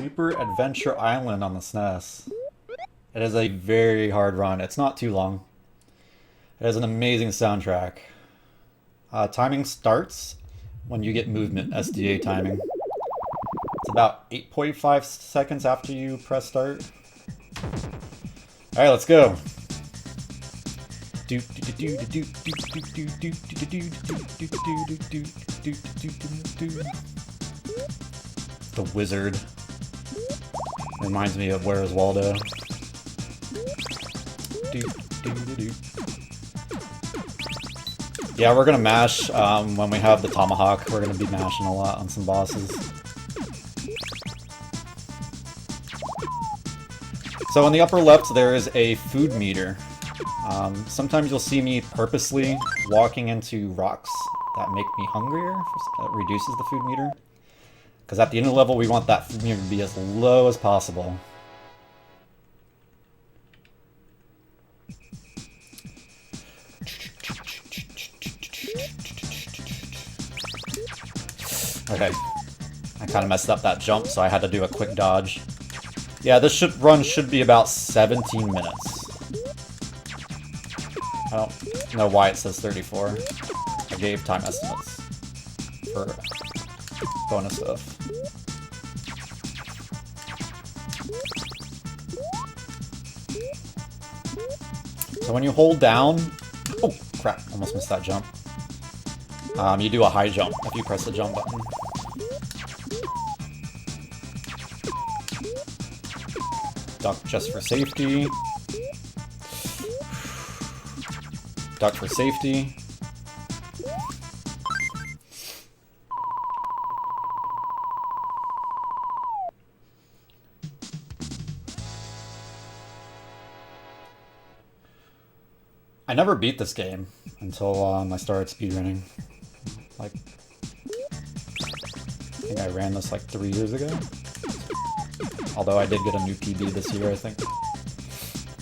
Super Adventure Island on the SNES. It is a very hard run. It's not too long. It has an amazing soundtrack. Timing starts when you get movement, SDA timing. It's about 8.5 seconds after you press start. Alright, let's go. The wizard. Reminds me of Where's Waldo. Yeah, we're gonna mash when we have the tomahawk. We're gonna be mashing a lot on some bosses. So in the upper left, there is a food meter. Sometimes you'll see me purposely walking into rocks that make me hungrier. That reduces the food meter. Because at the end of the level, we want that food meter to be as low as possible. Okay, I kind of messed up that jump, so I had to do a quick dodge. Yeah, this run should be about 17 minutes. I don't know why it says 34. I gave time estimates for bonus stuff. So when you hold down... Oh, crap, almost missed that jump. You do a high jump if you press the jump button. Duck just for safety. Duck for safety. I never beat this game until I started speedrunning. Like, I think I ran this like 3 years ago. Although I did get a new PB this year, I think.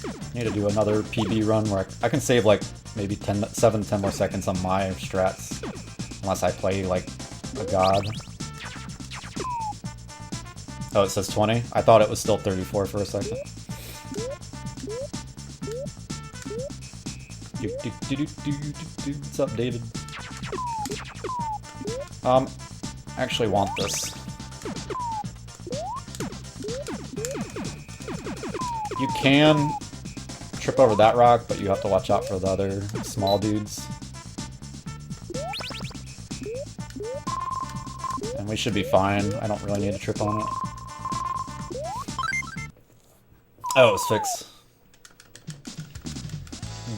I need to do another PB run where I can save like maybe 10 more seconds on my strats. Unless I play like a god. Oh, it says 20? I thought it was still 34 for a second. What's up, David? I actually want this. You can trip over that rock, but you have to watch out for the other small dudes. And we should be fine. I don't really need to trip on it. Oh, it's fixed.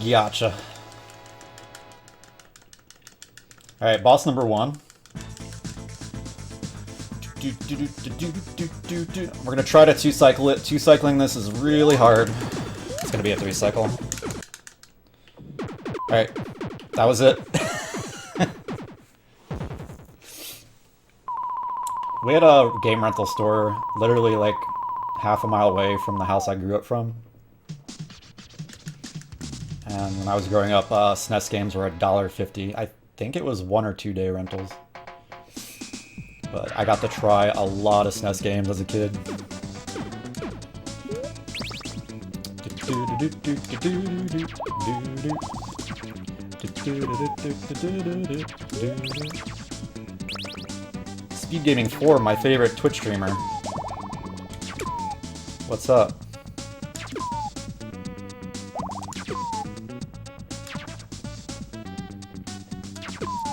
Gotcha. Alright, boss number 1. We're gonna try to 2-cycle it. 2-cycling this is really hard. It's gonna be a 3-cycle. Alright, that was it. We had a game rental store literally like half a mile away from the house I grew up from. And when I was growing up, SNES games were $1.50. I think it was 1 or 2 day rentals. But I got to try a lot of SNES games as a kid. SpeedGaming 4, my favorite Twitch streamer. What's up?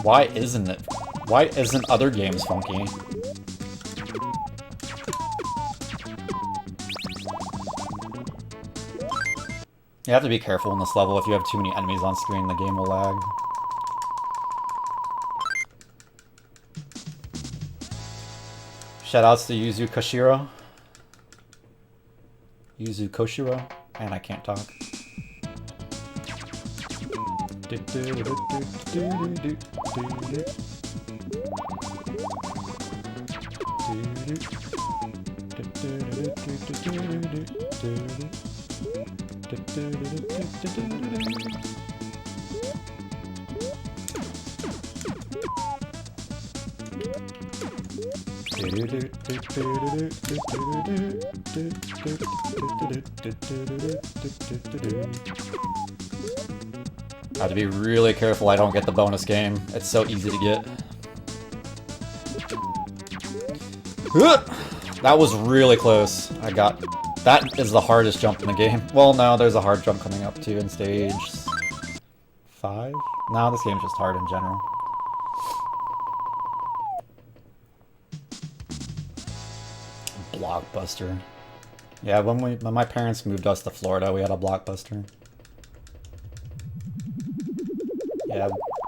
Why isn't it? Why isn't other games funky? You have to be careful in this level. If you have too many enemies on screen, the game will lag. Shoutouts to Yuzu Koshiro. Yuzu Koshiro. And I can't talk. I have to be really careful I don't get the bonus game. It's so easy to get. That was really close. I got... That is the hardest jump in the game. Well, no, there's a hard jump coming up too in stage 5? No, this game's just hard in general. Blockbuster. Yeah, when my parents moved us to Florida, we had a Blockbuster. Yeah,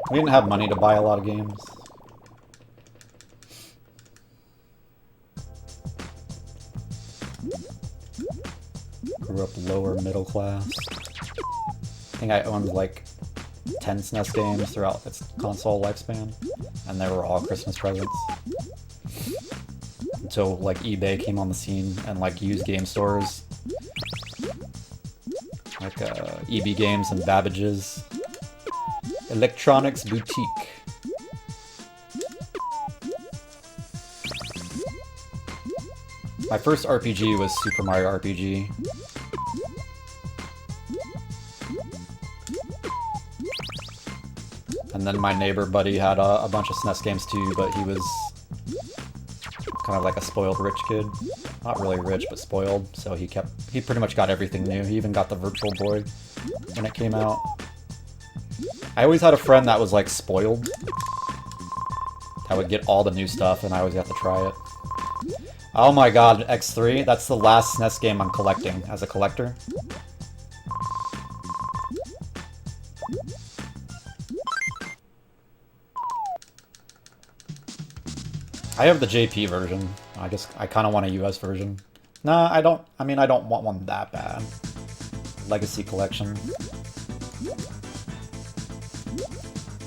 we didn't have money to buy a lot of games. Grew up lower middle class. I think I owned like 10 SNES games throughout its console lifespan, and they were all Christmas presents. Until like eBay came on the scene and like used game stores, like EB Games and Babbage's Electronics Boutique. My first RPG was Super Mario RPG. And then my neighbor buddy had a bunch of SNES games too, but he was kind of like a spoiled rich kid. Not really rich, but spoiled, so he pretty much got everything new. He even got the Virtual Boy when it came out. I always had a friend that was like spoiled. I would get all the new stuff and I always got to try it. Oh my god, X3, that's the last SNES game I'm collecting as a collector. I have the JP version. I guess I kind of want a US version. Nah, I don't want one that bad. Legacy Collection.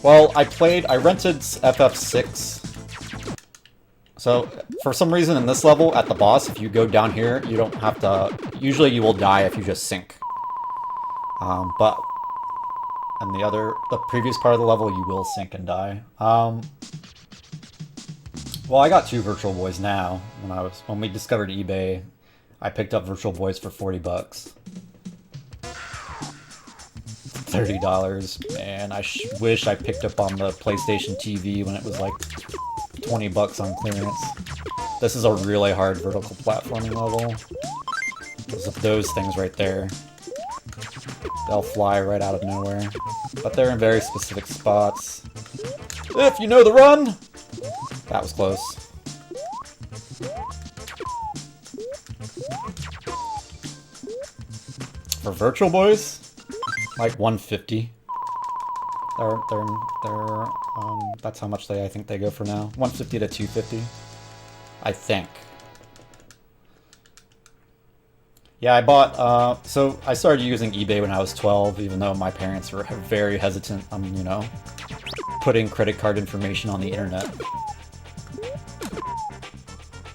Well, I rented FF6. So, for some reason in this level, at the boss, if you go down here, you don't have to... Usually you will die if you just sink. But... in the previous part of the level, you will sink and die. Well, I got 2 Virtual Boys now. When we discovered eBay, I picked up Virtual Boys for $40. $30. Man, I wish I picked up on the PlayStation TV when it was like $20 on clearance. This is a really hard vertical platforming level. Because of those things right there. They'll fly right out of nowhere. But they're in very specific spots. If you know the run! That was close. For Virtual Boys, like 150. That's how much I think they go for now. 150 to 250, I think. Yeah, I bought. So I started using eBay when I was 12, even though my parents were very hesitant on, you know, putting credit card information on the internet.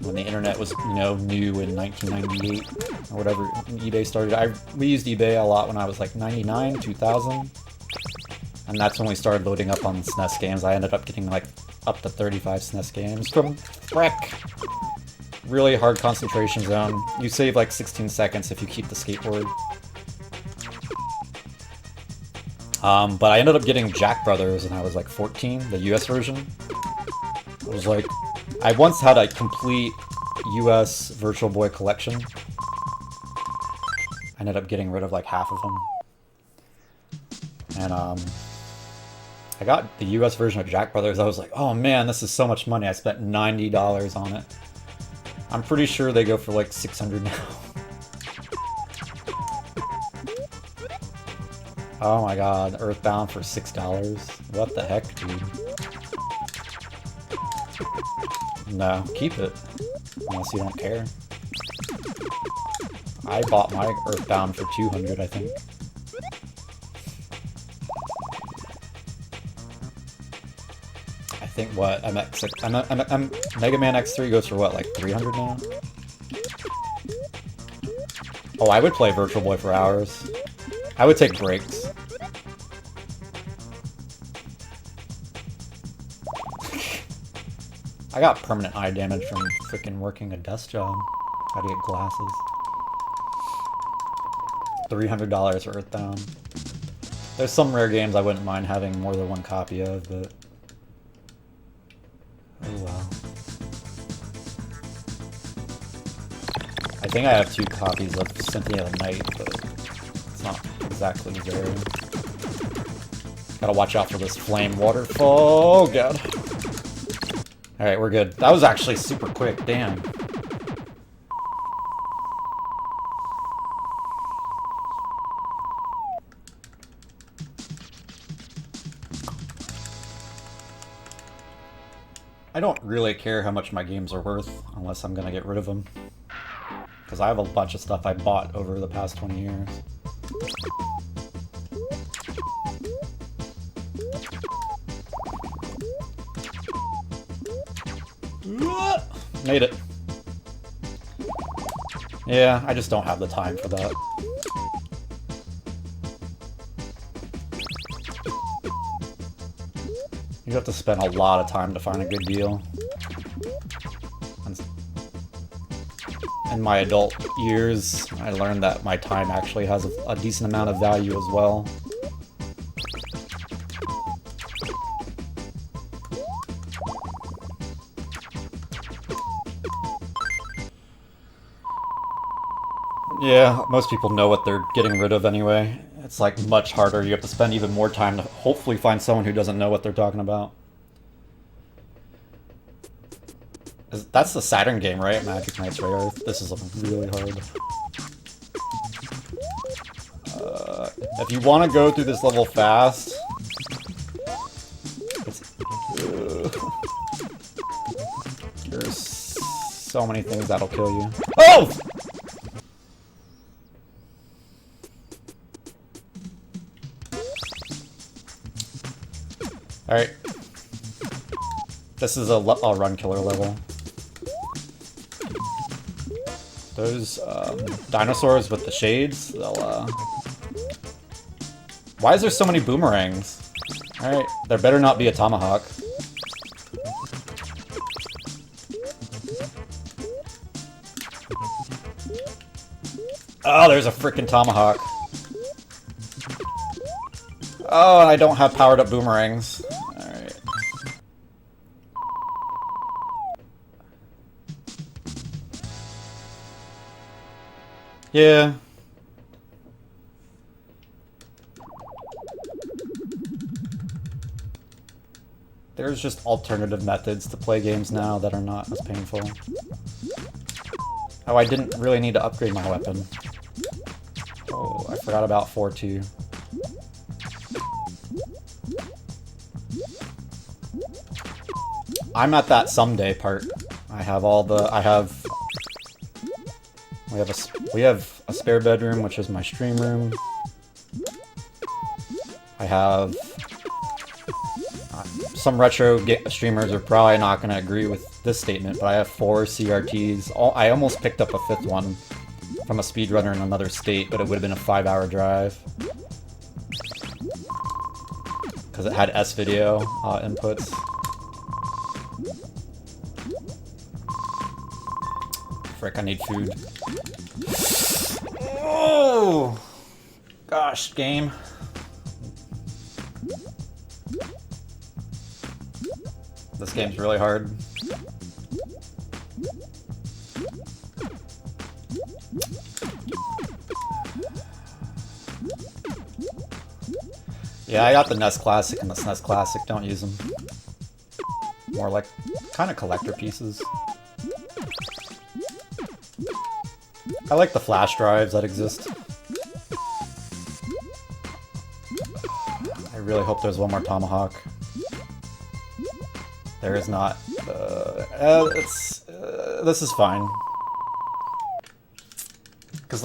When the internet was, you know, new in 1998 or whatever eBay started. We used eBay a lot when I was like 99, 2000. And that's when we started loading up on SNES games. I ended up getting like up to 35 SNES games from Freck. Really hard concentration zone. You save like 16 seconds if you keep the skateboard. But I ended up getting Jack Brothers when I was like 14, the US version. It was like... I once had a complete US Virtual Boy collection. I ended up getting rid of like half of them. And I got the US version of Jack Brothers. I was like, oh man, this is so much money. I spent $90 on it. I'm pretty sure they go for like $600 now. Oh my god, Earthbound for $6. What the heck, dude? No, keep it. Unless you don't care. I bought my Earthbound for $200, I think. I think what? Mega Man X3 goes for what, like $300 now? Oh, I would play Virtual Boy for hours. I would take breaks. I got permanent eye damage from freaking working a desk job. Had to get glasses. $300 for Earthbound. There's some rare games I wouldn't mind having more than one copy of, but... oh well. I think I have 2 copies of Symphony of the Night, but it's not exactly rare. Gotta watch out for this flame waterfall. Oh god. Alright, we're good. That was actually super quick, damn. I don't really care how much my games are worth, unless I'm gonna get rid of them. Because I have a bunch of stuff I bought over the past 20 years. Made it. Yeah, I just don't have the time for that. You have to spend a lot of time to find a good deal. In my adult years, I learned that my time actually has a decent amount of value as well. Yeah, most people know what they're getting rid of anyway. It's like much harder. You have to spend even more time to hopefully find someone who doesn't know what they're talking about. That's the Saturn game, right? Magic Knights Rare. This is really hard. If you want to go through this level fast, there's so many things that'll kill you. Oh! Alright. This is a run killer level. Those dinosaurs with the shades, they'll Why is there so many boomerangs? Alright, there better not be a tomahawk. Oh, there's a frickin' tomahawk. Oh, and I don't have powered up boomerangs. Alright. Yeah. There's just alternative methods to play games now that are not as painful. Oh, I didn't really need to upgrade my weapon. Oh, I forgot about 4-2. I'm at that someday part. I have all the... We have a spare bedroom, which is my stream room. I have... some retro streamers are probably not going to agree with this statement, but I have 4 CRTs. I almost picked up a 5th one from a speedrunner in another state, but it would have been a 5-hour drive. Because it had S-video inputs. Frick, I need food. Oh! Gosh, game. This game's really hard. Yeah, I got the NES Classic and the SNES Classic. Don't use them. More like kind of collector pieces. I like the flash drives that exist. I really hope there's one more tomahawk. There is not. This is fine. Because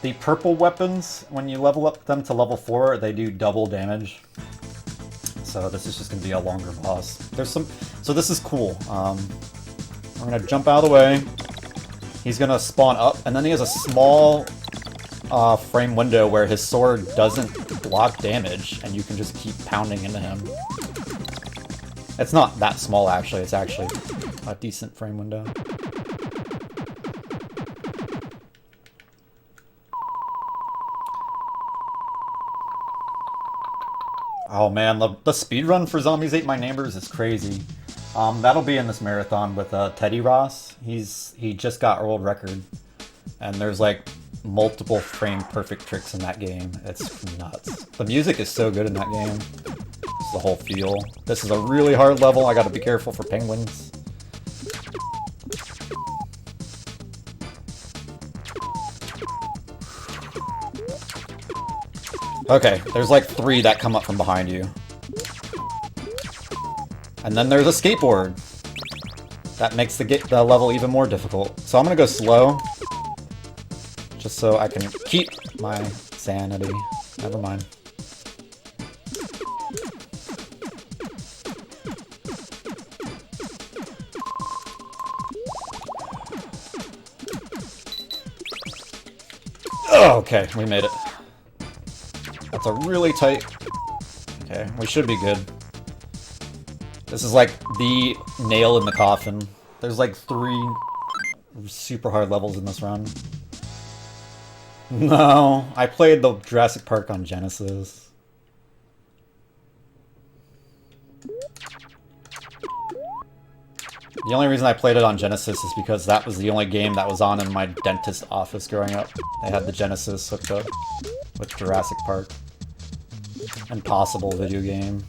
the purple weapons, when you level up them to level 4, they do double damage. So this is just going to be a longer boss. There's some. So this is cool. We're going to jump out of the way. He's going to spawn up, and then he has a small frame window where his sword doesn't block damage, and you can just keep pounding into him. It's not that small, actually. It's actually a decent frame window. Oh man, the speedrun for Zombies Ate My Neighbors is crazy. That'll be in this marathon with Teddy Ross. He just got world record. And there's like multiple frame perfect tricks in that game. It's nuts. The music is so good in that game. It's the whole feel. This is a really hard level. I gotta be careful for penguins. Okay, there's like 3 that come up from behind you. And then there's a skateboard. That makes the level even more difficult. So I'm gonna go slow. Just so I can keep my sanity. Never mind. Oh, okay, we made it. That's a really tight... Okay, we should be good. This is like the nail in the coffin. There's like 3 super hard levels in this run. No, I played the Jurassic Park on Genesis. The only reason I played it on Genesis is because that was the only game that was on in my dentist office growing up. They had the Genesis hooked up with Jurassic Park. Impossible video game.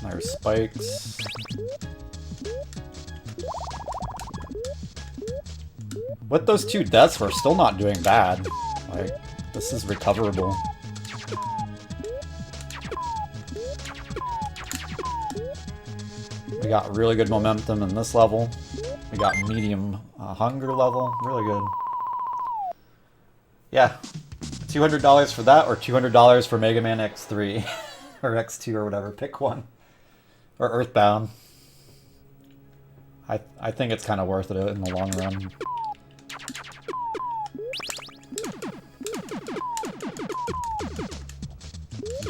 There's spikes. With those 2 deaths, we're still not doing bad. Like, this is recoverable. We got really good momentum in this level. We got medium hunger level. Really good. Yeah. $200 for that, or $200 for Mega Man X3. Or X2 or whatever. Pick one. Or Earthbound. I think it's kind of worth it in the long run.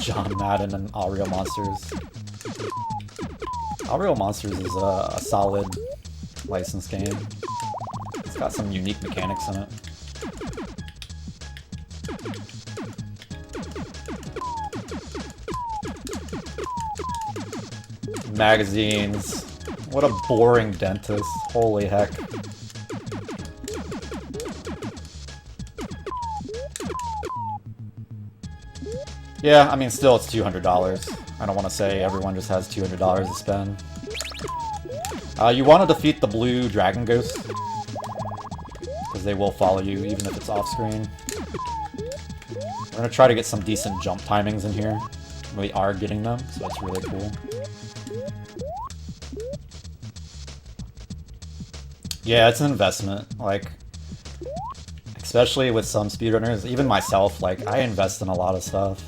John Madden and All Real Monsters. All Real Monsters is a solid licensed game. It's got some unique mechanics in it. Magazines. What a boring dentist. Holy heck. Yeah, I mean, still it's $200. I don't want to say everyone just has $200 to spend. You want to defeat the blue dragon ghost, because they will follow you even if it's off screen. We're going to try to get some decent jump timings in here. We are getting them, so that's really cool. Yeah, it's an investment, like, especially with some speedrunners, even myself, like, I invest in a lot of stuff.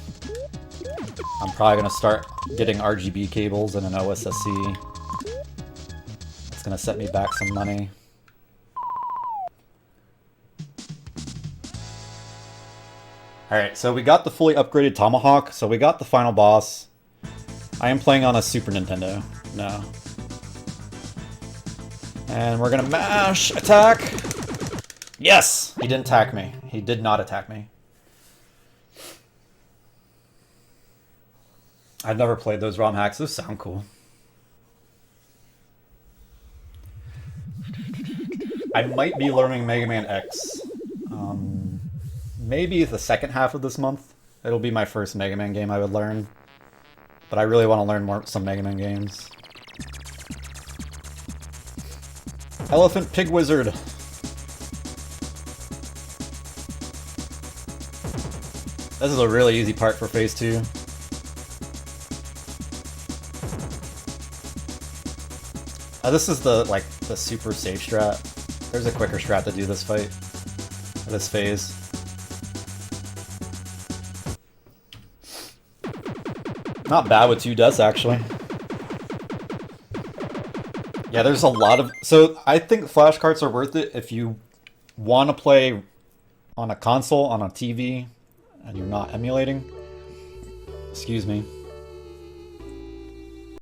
I'm probably going to start getting RGB cables and an OSSC. It's going to set me back some money. Alright, so we got the fully upgraded Tomahawk, so we got the final boss. I am playing on a Super Nintendo now. And we're gonna mash attack! Yes! He didn't attack me. He did not attack me. I've never played those ROM hacks. Those sound cool. I might be learning Mega Man X. Maybe the second half of this month. It'll be my first Mega Man game I would learn. But I really want to learn some Mega Man games. Elephant Pig Wizard. This is a really easy part for phase 2. This is the super safe strat. There's a quicker strat to do this fight. This phase. Not bad with 2 deaths, actually. Yeah, there's a lot of... So, I think flashcards are worth it if you want to play on a console, on a TV, and you're not emulating. Excuse me.